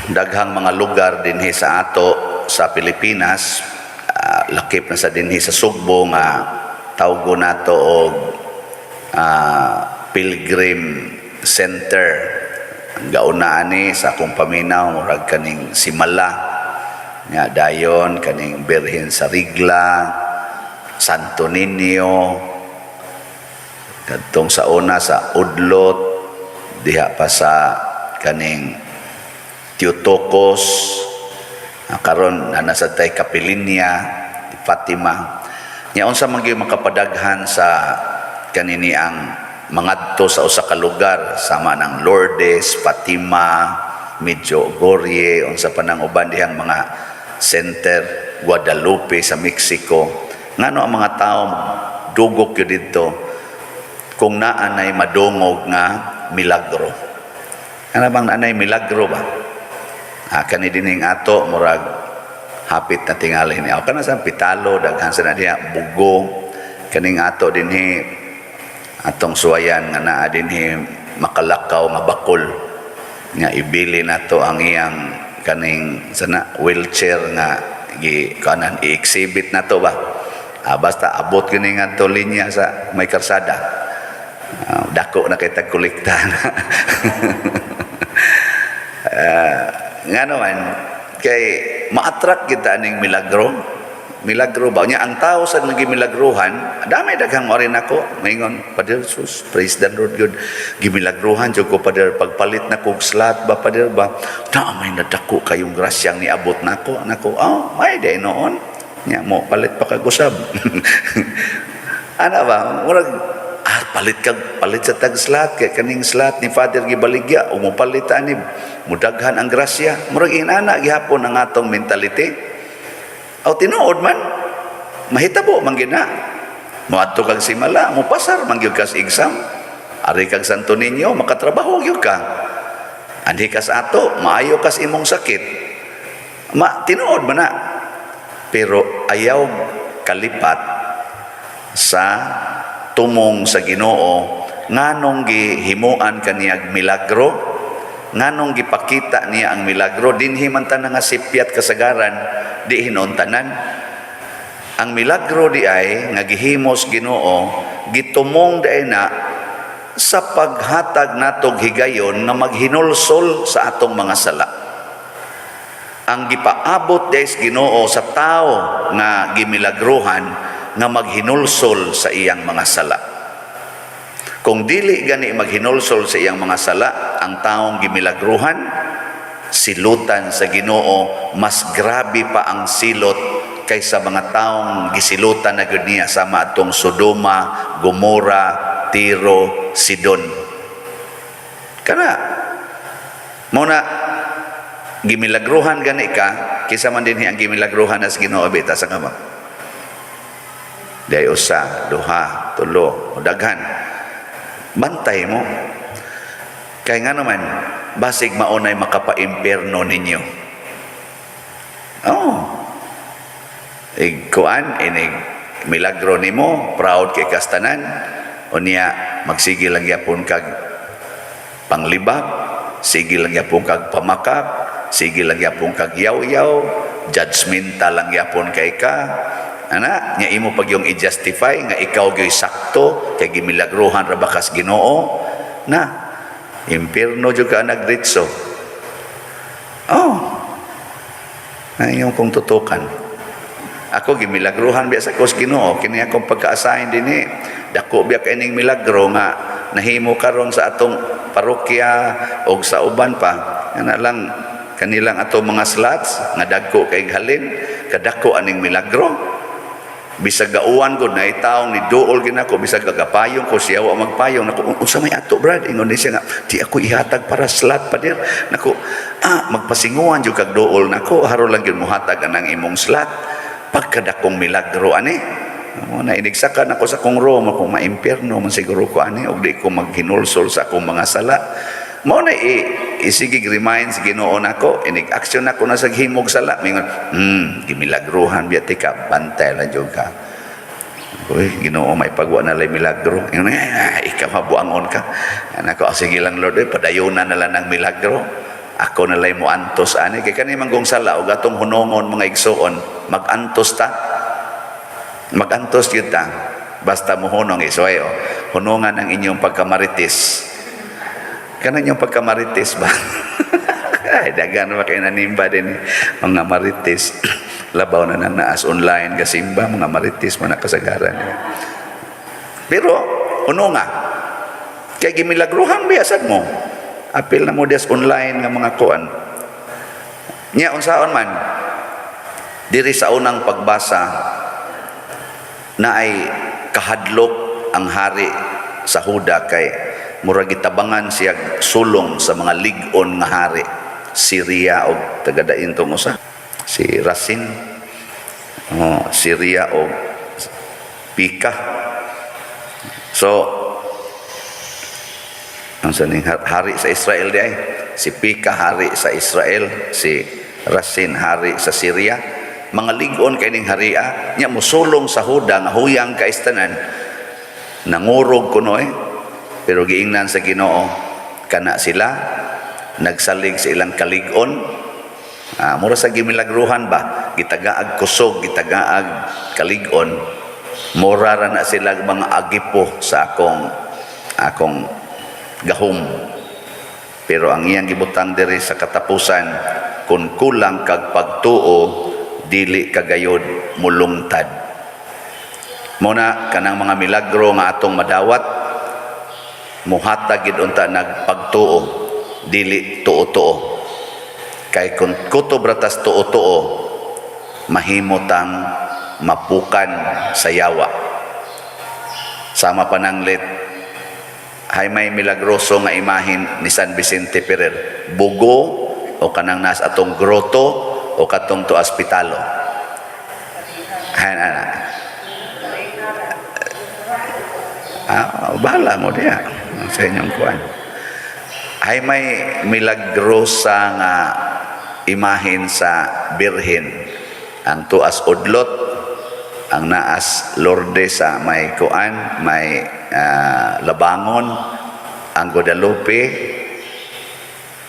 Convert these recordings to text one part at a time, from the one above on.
daghang mga lugar dinhi sa ato sa Pilipinas, lakip na sa dinhi sa Sugbo nga tawgo nato og Pilgrim Center. Ang gauna ani sa akong paminaw murag kaning Simala nga dayon kaning Birhen sa Rigla, Santo Niño, kadtong sa una sa Udlot, diha pa sa kaning Teotocos, karon nasa tay Capilinia, Fatima. Nya unsa man gyud makapadaghan sa kanini ang mangadto sa usa ka lugar sama ng Lourdes, Fatima, Medjugorje, unsa pa nang uban dihang mga center, Guadalupe sa Mexico. Ngano ang mga tawo dugok gyud didto kung naa nay madungog nga milagro. Ano bang naanay milagro ba? Kani dining ato murag hapit na tingali ni kana sa pitalo daghan sa diha bugo kaning ato dinhi atong suwayan nga naa dinhi makalakaw nga bakol nga ibili nato ang iyang kaning sana wheelchair nga kanan i-exhibit nato ba. Basta abot kini nga to linya sa may karsada. Dako na kay tagkolekta na. Nga naman kay ma-attract kita ning milagro ba nya ang tao sa naging milagruhan dami daghang mo rin ako maingon Pader sus praise the Lord good gimilagruhan jud ko Pader pagpalit na kog slot ba Pader ba na may nadako kayong grasyang niabot nako may day noon nya mo palit pa kag usab ana ba murag palit sa tag slot kay kaning slot ni Father gibaligya o mo palit ani mudaghan ang grasya murag inana gihapon ang atong mentality aw tinuod man mahitabo man gina moadto kag Simala mo pasar man gyud ka sa exam ari kag Santo Niño makatrabaho gyud ka anhi ka sa ato maayo kas imong sakit tinuod man na pero ayaw kalipat sa tumong sa Ginoo nganong gihimuan kaniyag milagro nganong gipakita niya ang milagro dinhi man tanan nga sipyat kasagaran di hinuntanan ang milagro di ay nga gihimos Ginoo gitumong di na sa paghatag natog higayon na maghinulsol sa atong mga sala ang gipaabot des Ginoo sa tao nga gimilagruhan nga maghinulsol sa iyang mga sala. Kung dili gani maghinulsol sa iyang mga sala, ang taong gimilagruhan, silutan sa Ginoo, mas grabe pa ang silot kaysa mga taong gisilutan na gud niya sama atong Sodoma, Gomora, Tiro, Sidon. Kana muna gimilagruhan gani ka kaysa man dinhi ang gimilagruhan as Ginoo bita sa kama. Day usa, duha, tulo, o daghan. Bantay mo. Kaya nga naman, basig maunay makapa-impierno ninyo. Kuan, milagro nimo, proud kay kastanan, o niya, magsige lang yapon kag panglibak, sige lang yapon kag pamakap, sige lang yapon kag yaw-yaw, judgmental lang yapon kay ka, nya imo pag yung i-justify nga ikaw gyoy sakto kay gimilagruhan ra bakas Ginoo na impierno jud ka nagritso na yung kong tutukan ako gimilagruhan biya sa kos Ginoo kini akong pagka-assign dinhi dako biya kay ning milagro nga nahimo karon sa atong parokya o sa uban pa ana lang kanilang atong mga slots nga dagko kay halin kadako aning milagro bisag gauwan ko na itaong ni duol ginako bisag gagapayong ko siya wa magpayong nako unsa may ato brad ingon ni siya nga di ako ihatag para slot Pader nako magpasinguan jud kag duol nako haron lang gyud mohatag anang imong slot pagkadakong milagro ani na inigsakan ako sa kong room ako maimpierno man siguro ko ani og di ko maghinulsol sa akong mga sala mo na isigig remind si Ginoo nako inig action nako na sa himog sala mingon gimilagruhan biya tika bantay lang jud ka oy Ginoo may pagwa na lay milagro ikaw mabuangon ka nako sige lang Lord padayunan na lang ng milagro ako nalay mo antos ani kay kani manggong sala og atong hunongon mga igsoon magantos ta, magantos gyud ta basta mohunong isuay hunongan ang inyong pagkamarites, kanang inyong pagkamarites ba? Ay dagan ba kay nanimba din mga marites labaw na nang naas online kasimba mga marites man nakasagaran. Pero hunonga kay gimilagruhan biasad mo apil na mo des online nga mga kuan nya unsaon man diri sa unang pagbasa na ay kahadlok ang hari sa Huda kay murag gitabangan siya sulong sa mga lig-on nga hari Syria og tagadain tong usa si Rasin Syria og Pika. So ang saning hari sa Israel di ay si Pika hari sa Israel, si Rasin hari sa Syria, mga lig-on kay ning haria nya mosulong sa Huda nga huyang kaistanan nangurog kuno pero giingnan sa Ginoo kana sila nagsalig sa ilang kalig-on. Mura sa gimilagruhan ba gitagaag kusog gitagaag kalig-on mura ra na sila mga agipo sa akong gahom. Pero ang iyang gibutang diri sa katapusan kun kulang kag pagtuo dili kagayod mulungtad. Muna kanang mga milagro nga atong madawat muhatag gid unta nagpagtuo dili tuo-tuo. Kay kun kutob ratas tuo-tuo mahimutang mapukan sa yawa. Sama pananglit hay may milagroso nga imahin ni San Vicente Ferrer, bugo o kanang nas atong groto o katong to ospitalo. Bala mo diya sa inyong kuan. Hay may milagrosa nga imahin sa Birhen, ang tuas udlot, ang naas Lourdes sa may kuan, may Labangon, ang Guadalupe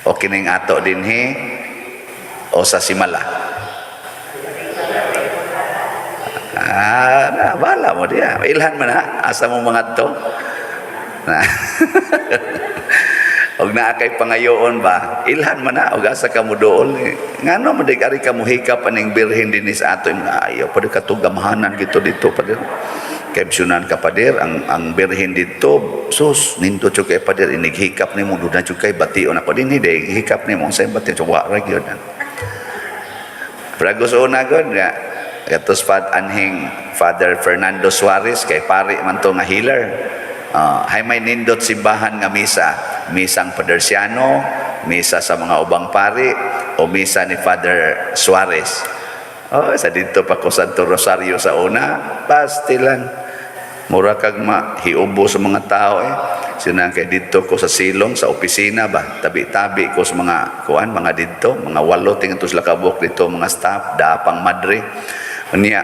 o kining ato dinhi o sa Simala. Bala mo diya ilhan man asa mo mga to og naa kay pangayoon ba ilhan man og asa ka mo dool ngano man dig ari ka mo hikap aning Birhen dinhi sa ato ayo pud ka gamhanan dito pader kapsunan ka pader ang Birhen dito sus nindot jud kay pader inighikap nimo duda jud kay bation ako dinhi day hikap nimo sa bati wa ra gyud Pragos una gud nga katos anhing Father Fernando Suarez kay pari man to nga healer. Hay may nindot simbahan nga misang Padersiano, misa sa mga ubang pari o misa ni Father Suarez. Sa dito pa ko Santo Rosario sa una, pastilan. Mura kag mahiubo sa mga tao Sinang kay dito ko sa silong sa opisina ba, tabi-tabi ko sa mga kuan, mga dito, mga 8 tingin sila kabuk dito, mga staff, dapang madre. Unya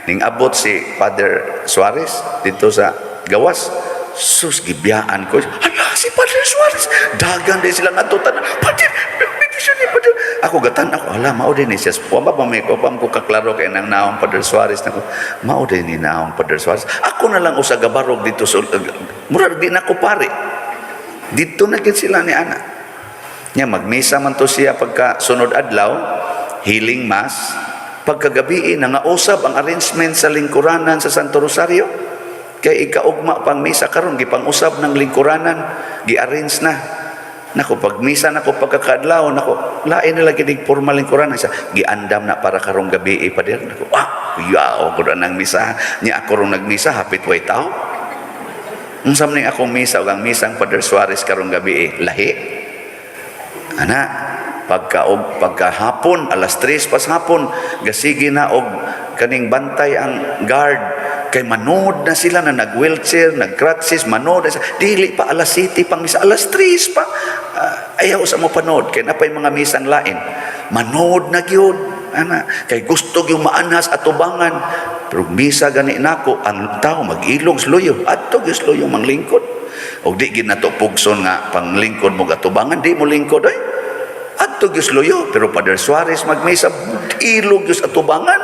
ning abot si Father Suarez dito sa gawas. Sus gibiyaan ko. Hala si Father Suarez, dagan din sila ngatutan. Father, meditation ni Father. Ako gatan ako, hala mao din ni siya. Wala pa may ko kaklaro kay nang naong Father Suarez nako. Mao din ni naong Father Suarez. Ako na lang usa gabarog dito sa murag di na ko pare. Dito na gid sila ni ana. Nya magmisa man to siya pagka sunod adlaw, healing mass. Pagkagabi nga usab ang arrangement sa lingkuranan sa Santo Rosario. Kay ikaugma pang misa karon gipang-usab ng lingkuranan, gi-arrange na. Nako pag misa nako pagkakadlaw nako, lain na lagi dig formal lingkuranan sa giandam na para karong gabi pader nako. Kuyaw ko nang misa, nya ako rong nagmisa hapit way tao. Unsa man akong misa ug ang misang Father Suarez karong gabi lahi. Ana pagkahapon alas 3 pas hapon gasigi na og kaning bantay ang guard kay manood na sila na nag-wheelchair, nag-crutches, manood na sila. Dili pa alas 7 pang misa, alas 3 pa. Ayaw sa mo panood, kay napay mga misang lain. Manood na gyud ana, kay gusto yung maanas at tubangan. Pero misa gani nako, ang tao mag-ilog sluyo, adto gyud sluyo manglingkod. Og di gid nato pugson nga panglingkod mo atubangan, di mo lingkod ay. adto gyud luyo, pero Father Suarez magmesa ilog gyud atubangan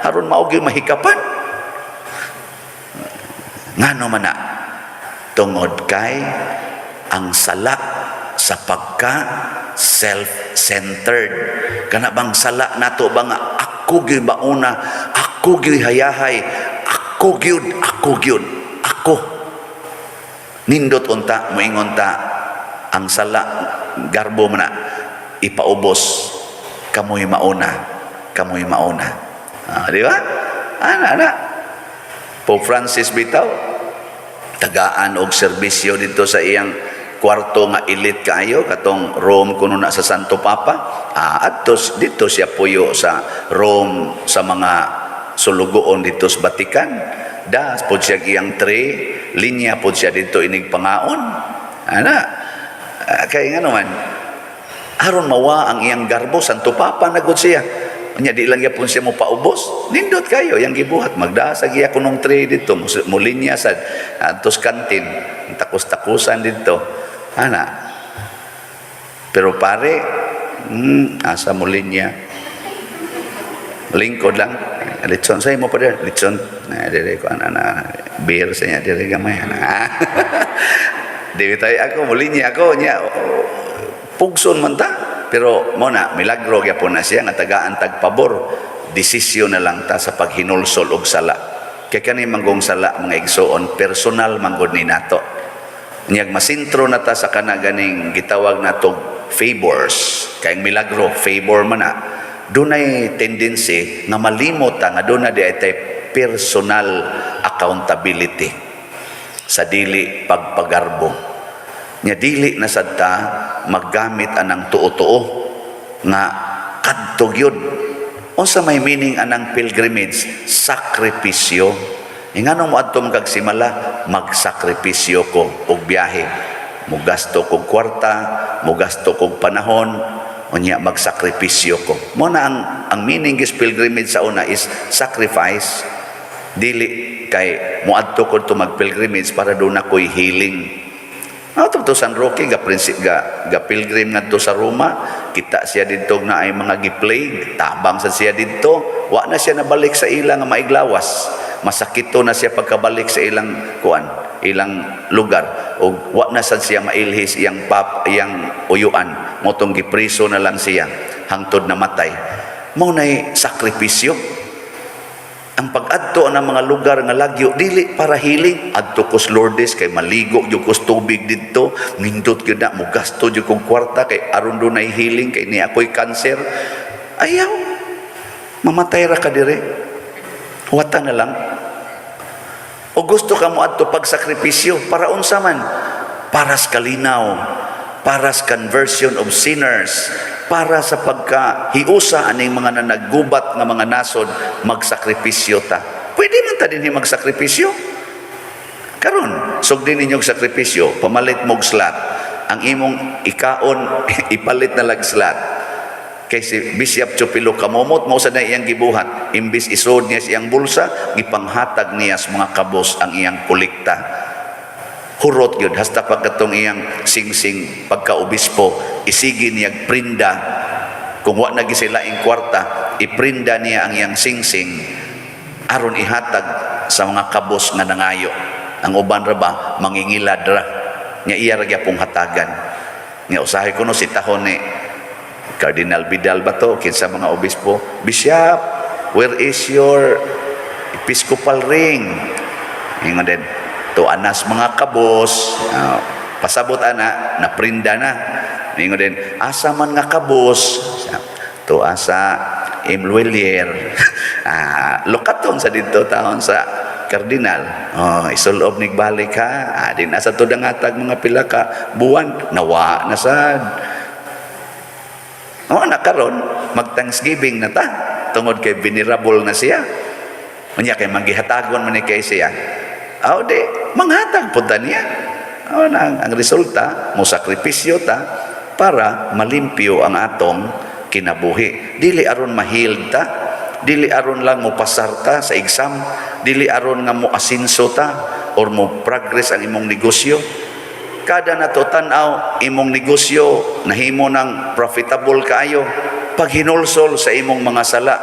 aron mao gyud mahikapan. Ngano man na tungod kay ang sala sa pagka self-centered. Kana bang sala nato ba nga ako gyud mauna, ako gyud hayahay, ako gyud, ako. Nindot unta moingon ta ang sala garbo man na ipaubos, kamoy mauna. Di ba? Ana. Pope Francis bitaw, tagaan og serbisyo dito sa iyang kwarto nga elite kaayo, katong Rome kuno na sa Santo Papa. Adtos dito siya puyo sa Rome sa mga sulugoon dito sa Vatican. Das po siya iyang linya po siya dito inig pangaon. Kaya nga naman, aron mawa ang iyang garbo, Santo Papa nagod siya. Nya di lang yapon siya mo paubos. Nindot kayo yang gibuhat, magdasag iya kunong tray dito, mulinya sa atos kantin, takos-takusan dito. Pero pare, asa mulinya. Lingkod lang. Litson sa mo pa der, litson. Dire ko beer sa niya dire gamay. Di tayo ako mulinya ako nya. Pugson man ta. Pero mo na, milagro gyapon na siya nga tagaan tagpabor. Desisyon na lang ta sa paghinulsol og sala. Kay kani manggong sala mga igsoon, personal manggod ni nato. Niyag masintro na ta sa kana ganing gitawag natong favors. Kay milagro, favor man na. Dunay tendency nga malimot ta nga doon na di ay personal accountability sa dili pagpagarbo. Nya dili na sad ta maggamit anang tuo-tuo nga kadto gyud. Unsa may meaning anang pilgrimage? Sakripisyo. Ingano mo adto magsimala, magsakripisyo ko og biyahe. Mugasto kog kwarta, mugasto kog panahon, unya magsakripisyo ko. Mo na ang meaning is pilgrimage sa una is sacrifice. Dili kay moadto ko to magpilgrimage para do na koy healing. To San Roque ga pilgrim ngadto sa Roma, kita siya didto na ay mga gi-plague, tabang sa siya didto, wa na siya nabalik sa ilang maiglawas. Masakito na siya pagkabalik sa ilang ilang lugar, o wa na sad siya mailhis iyang uyuan, motong gipriso na lang siya hangtod na matay. Mao nay sakripisyo. Ang pag-adto ng mga lugar nga lagyo dili para healing, adto kos Lourdes kay maligo jud kos tubig didto, nindot gyud na mo gasto jud kog kwarta kay aron do nay healing kay ni ako'y cancer. Ayaw. Mamatay ra ka dire. Wata na lang. O gusto ka mo adto pagsakripisyo para unsa man? Para sa kalinaw, para sa conversion of sinners, para sa pagkahiusa aning mga nanaggubat nga mga nasod, magsakripisyo ta. Pwede man ta dinhi magsakripisyo. Karon, sugdin ninyong sakripisyo, pamalit mog slat. Ang imong ikaon ipalit na lag slat. Kay si Bishop Chupilo Kamomot, mao sa na iyang gibuhat, imbis isod niya sa iyang bulsa, gipanghatag niya sa mga kabos ang iyang kolekta. Hurot yun, hasta pagkatong iyang sing-sing pagkaobispo, isigi niya prinda. Kung wa na gisila ing kwarta, iprinda niya ang iyang sing-sing aron ihatag sa mga kabos nga nangayo. Ang uban ra ba mangingilad ra, nga iya ra gyapong hatagan. Nga usahay kuno si tahon ni Cardinal Vidal ba to, kinsa mga obispo, Bishop, where is your episcopal ring? Ingon din, to anas mga kabos, pasabot ana, naprinda na. Ingon din, asa man nga kabos, to asa Imluelier. Lokatong sa dito taon sa Kardinal. Isulob nigbalik ha. Di na sa to dangatag mga pila ka buwan, nawa na sad. Nakaron, mag-Thanksgiving na ta. Tungod kay venerable na siya. Unya kay manggihatagon man ni kay siya. Di, manghatag punta niya. Ang resulta, mo sakripisyo ta para malimpyo ang atong kinabuhi. Dili aron mahil ta, dili aron lang mo pasar ta sa exam, dili aron nga mo asinso ta or mo progress ang imong negosyo. dekada na to tan-aw imong negosyo nahimo ng profitable kaayo pag hinulsol sa imong mga sala.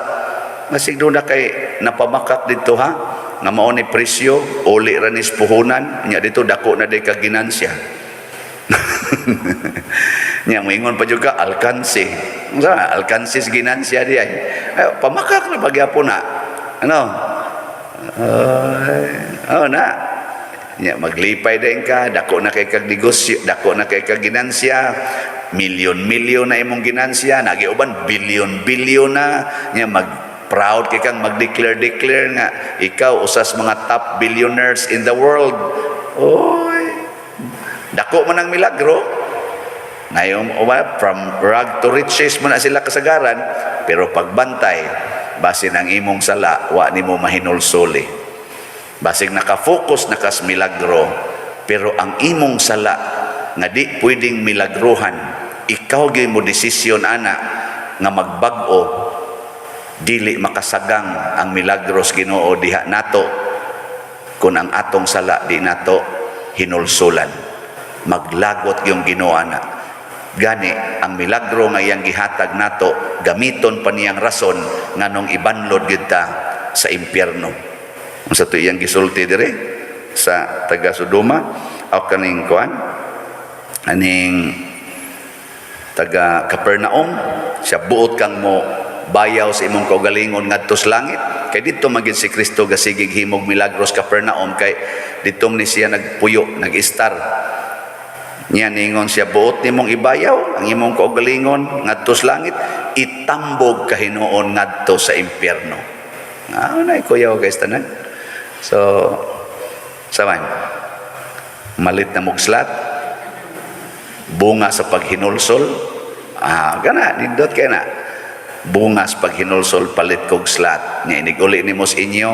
Masig doon na kay napamakak dito ha, nga mao ni presyo, uli ranis puhunan, nya dito dako na day ka ginansya. Nya moingon pa juga alkansi. Unsa alkansis ginansya di ay. Pamakak na pagyapon na. Ano? Na. Nya maglipay din ka, dako na kay kag negosyo, dako na kay kag ginansya. Milyon-milyon na imong ginansya, nagiuban bilyon-bilyon na. Nya proud kay kang mag-declare nga ikaw usas mga top billionaires in the world. Oy, dako man ang milagro. Ngayon, from rag to riches mo na sila kasagaran, pero pagbantay, basin ang imong sala, wa nimo mahinulsuli. Basig nakafocus nakas milagro, pero ang imong sala nga di pwedeng milagrohan, ikaw gyud mo desisyon ana nga magbag-o, dili makasagang ang milagros Ginoo diha nato kun ang atong sala di nato hinulsulan. Maglagot yung Ginoo ana. Gani ang milagro nga iyang gihatag nato, gamiton pa niyang rason nganong ibanlod gyud ta sa impyerno. Unsa to iyang gisulti dire sa taga Sodoma o kaning kuan aning taga Capernaum, siya buot kang mo bayaw sa imong kaugalingon ngadto sa langit. Kay dito magid si Kristo gasigig himog milagros Capernaum, kay dito ni siya nagpuyo, nag-istar. Niya ningon siya, buot nimong ibayaw ang imong kaugalingon ngadto sa langit, itambog kahinuon ngadto sa impyerno. Na kuyaw guys tanan. So saman malit na mugslat, bunga sa paghinulsol, gana nindot kay na bungas pag hinulsol palit kog slat. Nga iniguli ni mos inyo,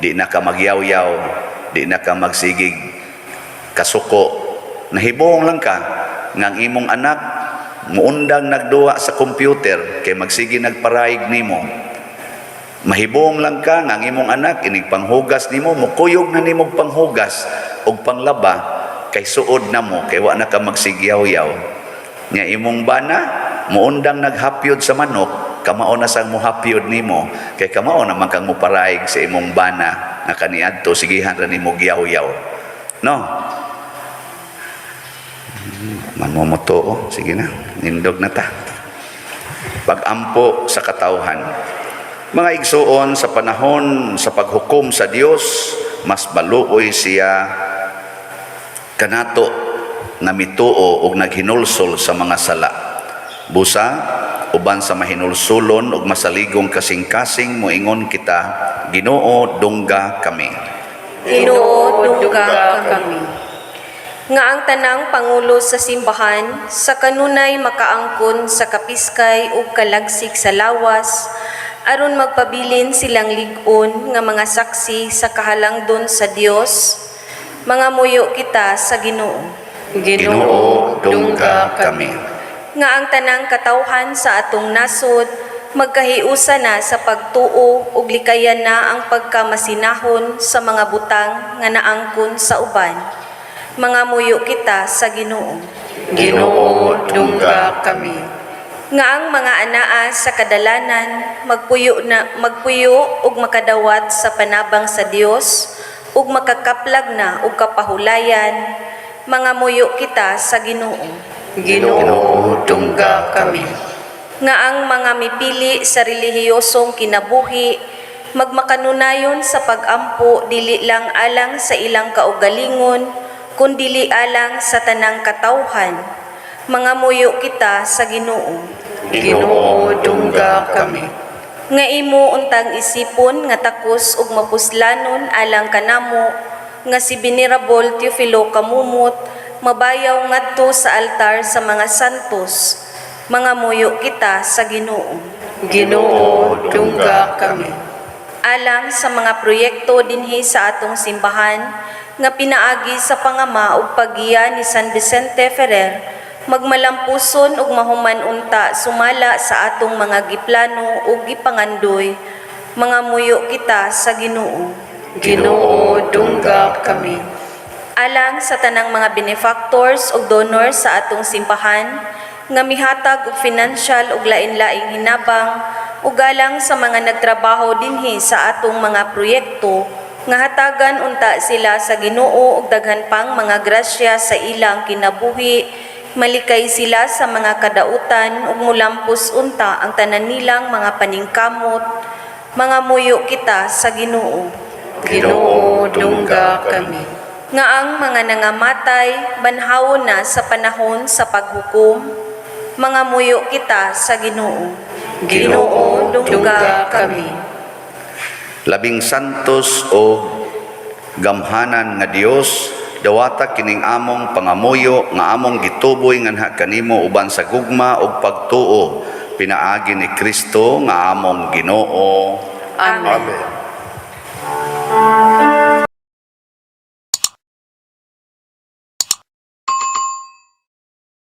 di na ka magyaw-yaw, di na ka magsigig kasuko. Nahibong lang ka ngang imong anak muundang nagduwa sa computer kay magsigi nagparaig nimo. Mahibong lang ka ngang imong anak inig panghugas nimo, mukuyog na nimo panghugas og panglaba kay suod na mo, kay wa na ka magsigyaw-yaw. Nga imong bana muundang naghapyod sa manok, kamao na sang muhapyod nimo, kay kamao naman kang muparaig sa imong bana nga kaniadto sigihan ra nimo giyaw-yaw. No? Manmomoto, sige na, nindog na ta. Pag-ampo sa katawhan. Mga igsuon, sa panahon sa paghukom sa Dios, mas baluoy siya kanato na mituo og naghinulsol sa mga sala. Busa uban sa mahinulsulon ug masaligong kasing-kasing moingon kita, Ginoo dungga kami. Ginoo dungga kami. Nga ang tanang pangulo sa simbahan sa kanunay makaangkon sa kapiskay ug kalagsik sa lawas aron magpabilin silang lig-on nga mga saksi sa kahalangdon sa Dios. Mga muyo kita sa Ginoo. Ginoo dungga kami. Nga ang tanang katawhan sa atong nasod magkahiusa na sa pagtuo ug likayan na ang pagkamasinahon sa mga butang nga naangkon sa uban. Mga muyo kita sa Ginoo. Ginoo dungga kami. Nga ang mga anaa sa kadalanan magpuyo ug makadawat sa panabang sa Dios ug makakaplag na ug kapahulayan. Mga muyo kita sa Ginoo. Ginoo dungga kami. Nga ang mga mipili sa relihiyosong kinabuhi magmakanunayon sa pag-ampo dili lang alang sa ilang kaugalingon kundi alang sa tanang katawhan. Mga muyo kita sa Ginoo. Ginoo dungga kami. Nga imo untang isipon nga takos ug mapuslanon alang kanamo nga si Venerable Teofilo Kamumot mabayaw ngadto sa altar sa mga santos. Mga muyo kita sa Ginoo. Ginoo dungga kami. Alang sa mga proyekto dinhi sa atong simbahan nga pinaagi sa pangama ug paggiya ni San Vicente Ferrer, magmalampuson ug mahuman unta sumala sa atong mga giplano ug gipangandoy. Mga muyo kita sa Ginoo. Ginoo dungga kami. alang sa tanang mga benefactors ug donors sa atong simbahan nga mihatag og financial ug lain-laing hinabang ug alang sa mga nagtrabaho dinhi sa atong mga proyekto nga hatagan unta sila sa Ginoo ug daghan pang mga grasya sa ilang kinabuhi. Malikay sila sa mga kadautan ug mulampos unta ang tanan nilang mga paningkamot. Mga muyo kita sa Ginoo. Ginoo, dungga kami. Nga ang mga nangamatay banhawon na sa panahon sa paghukom. Mga muyo kita sa Ginoo. Ginoo, dungga kami. Labing santos o gamhanan nga Dios, dawata kining among pangamuyo nga among gituboy nganha kanimo uban sa gugma ug pagtuo pinaagi ni Kristo nga among Ginoo. Amen.